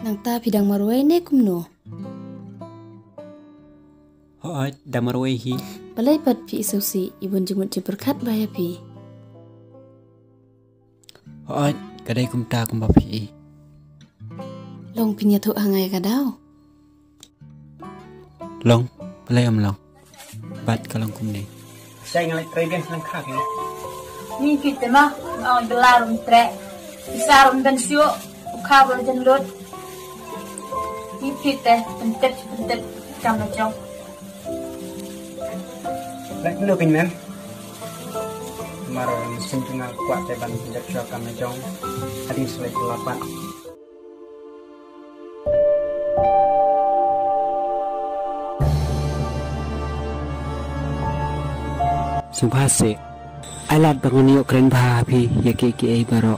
Nang ta pidang marway ne kumno. Hoy, damarway hi. Balay pat pi isusi ibun jemut berkat baya pi. Hoy, kadai kumta kumbapi. Long pinya tu hangai kadau. Long, balay long. Bat kalong kumne. Saya ngalai trading selang kaki. Ni kita mah mau belarum trek. Isarum dan siu ukabel dan lut. Ni kita pentet kamu jom. Lek lu pinmen. Mar mesin tengah kuat teban pinjak jua kami jom. Hadis selai 8. Subhase, alat bangun yuk keren bahapi ya kiki baro.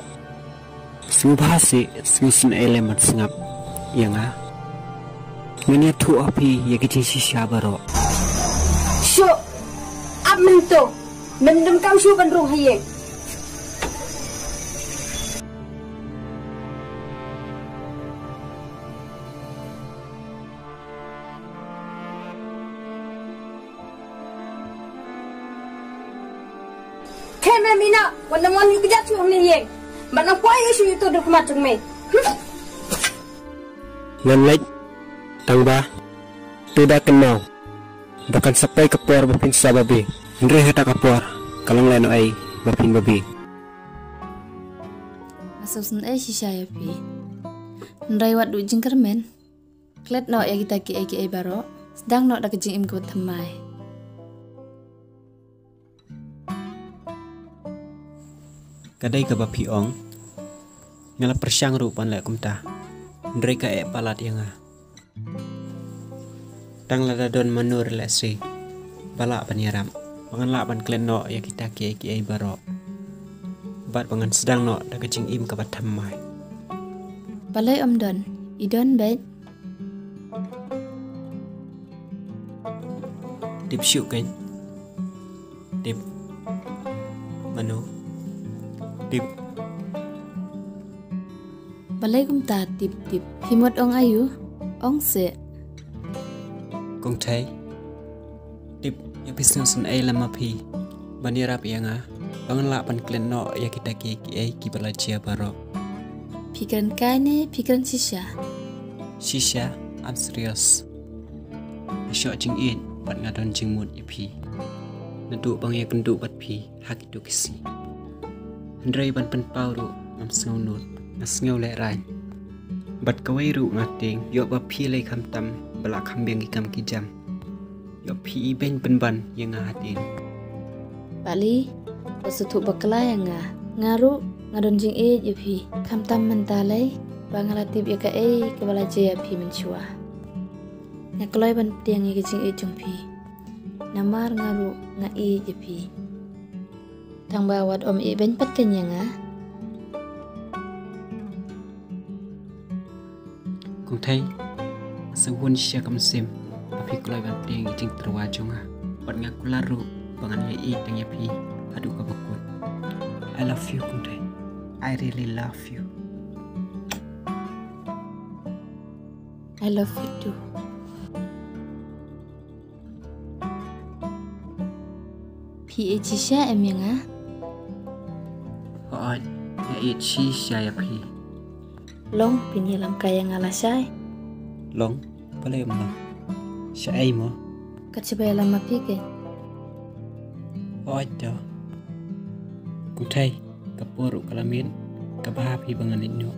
Subhase, susun elemen sengap, ya nga. Nganya tu api ya kicing sisya baro. Syuk, amin tu, mendem kau syuk bandung hayek. Kena mina, wala mo ni kejat syuk ni yeng. Mana kuai syuk itu dah kemacung me. Ngan lek, tang ba, tidak kenal. Bahkan sampai ke puar bapin sababi. Ndre heta kapor, kalong leno ai bapin babi. Asusun shisha ya pi. Ndai wat du jingkar men. Klet no ya kita ki baro. Sedang no da kejing im ko thamai. Kadai ka bapi ong. Ngala persyang rupan lek kumta. Ndre ka palat yang ah. Tang lada don manur lesi balak penyiram pangan lak pan klen no ya kita ki baro bat pangan sedang no da kecing im ka batamai Balay don idon bait. dip syuk kan dip manu dip Balay kumta tip himot ong ayu ong se. kong thai dip ya business ai lama pi banirap yang ah pangan lak pan klen no ya kita ki balajia baro Pikiran kane pikiran shisha. shisha I'm serious syok jing in pat ngadon jing mut pi nadu bang ya kenduk bat pi hak itu kisi Andrei ban pen pauru mam sngau nut ngasngau le rai bat kawai ru ngating yo ba pi le kham tam bala kham beng ikam ki jam yo pi ben ban yang ngatin Bali Pasutuk bakla yang ngaru ngadon jing ya pi. Kam tam mentalai bangalatib ya ka kebalaje ya pi mencua. Nyakloi ban tiang ya jing jong pi. Namar ngaru nga ya pi. Tang bawat om ben pat kenyang kong thai sehun sia kam sim api kulai ban tiang jing terwajung bat ngakularu bangan ya tang ya pi adu ka bakut I love you kong thai I really love you I love you too. Pi cisha em yang Hoy, ya chi sia ya pi long pinyalam kaya ngalasay. long balay mo sia ai mo Katsibay lam mapike. hoy do kong thai kapuru kalamin kabahapi bangan inyo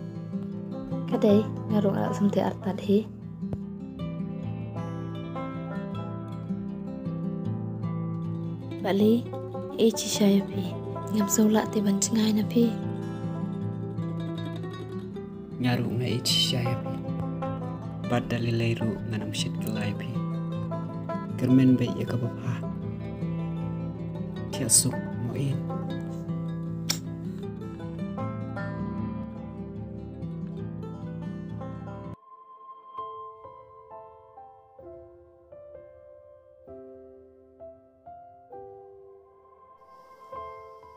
Kadai ngarung alat samte artad he. Bali cisha ya pi. Ngam solak ti ban cengai na pi. ngaru nga chi sia ya pi bat dalilai ru nganam shit kalai pi kermen bai ya kabapa tiasuk mo in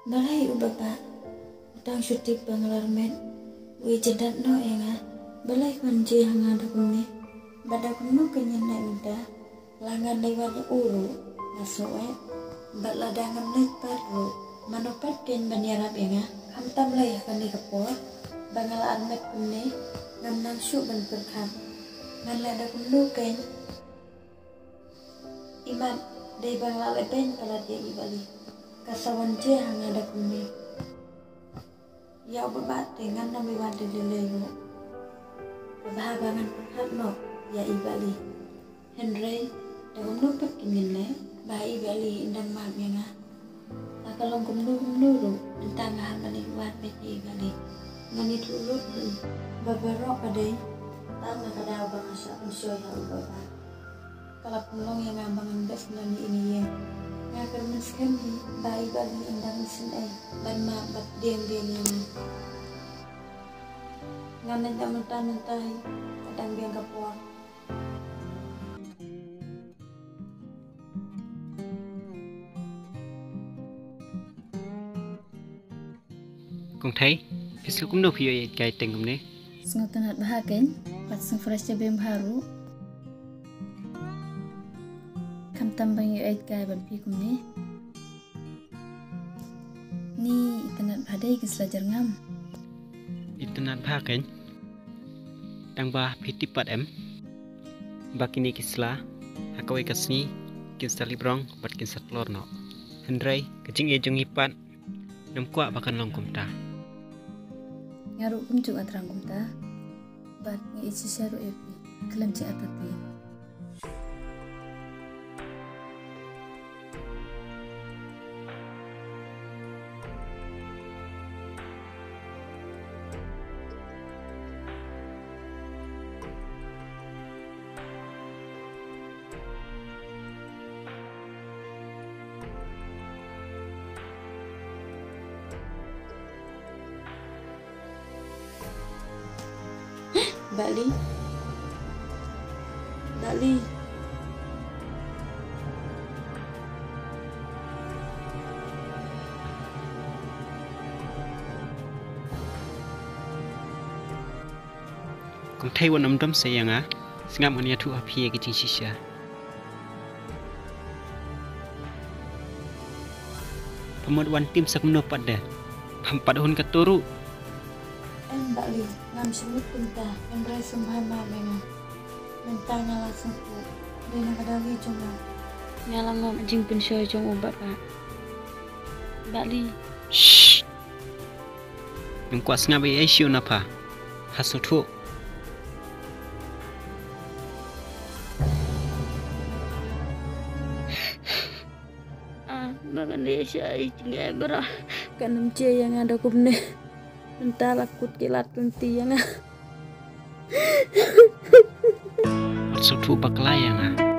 Balai ubapa. Udang syutik bangalar men. Wi jendat no enga. Balai kunci hanga ada kuni, badak kunu kenyan naik muda, langan lewatnya uru, masuk bat ladangan naik paru, manopat ken banyarap enga, hamtam lay akan dikepor, bangalaan met kuni, ngamnam syuk ban perkam, ngan lada kunu ken, iman day bangla leben kalau dia ibali, kasawan je hanga ada kuni, ya berbat dengan nami wadi leleyo. Bahabangan hatno ya ibali Henry dalam nupat kinine bah ibali indang magnya akalong kumnuru tentang hamani wan meji ibali nganit ulut babarok kadai tama kadaw bangasa unsoy hal baba kalap nulong yang ngambang bes nani ini ya ngakar menskami bah ibali indang isin ban ma bat dieng-dieng ngamen tak mentah-mentah kadang biang kapuang Kung thấy Pisul cũng đâu khi cái tình cũng nè Sengotan at bahagen pat seng fresh bem haru kam tambang yu ait kai ban pi kum ne ni itanat badai keslajar ngam Internet bahagen Tang bah piti pat em Bakini kisla Hakawai kasni Kinsa librong Bat kinsa telur no Hendrai Kecing ejung hipat Nam kuat bakan long kumta Ngaruk kum juga terang kumta Bat ngi isi syaru epi Kelam cik atati Bali Kung thấy wan am dom sayang ah Sengam ania tu api kecing shisha Pemod wan tim sak menopat dah Pampat hun katuru Bali ngam semut kumta Hendrai sumhama menga Mentang ngala sengku Dena kadawi jonga Ngalang ngam jing pensyoy jong ubat pak Bali Shh Nung kuat sengam ay siyo na pa Hasu tu Bangan dia syai tinggal berah Kanam cie yang ada kumne Entah lakut kilat kunti yang Hasu tu baklayang ah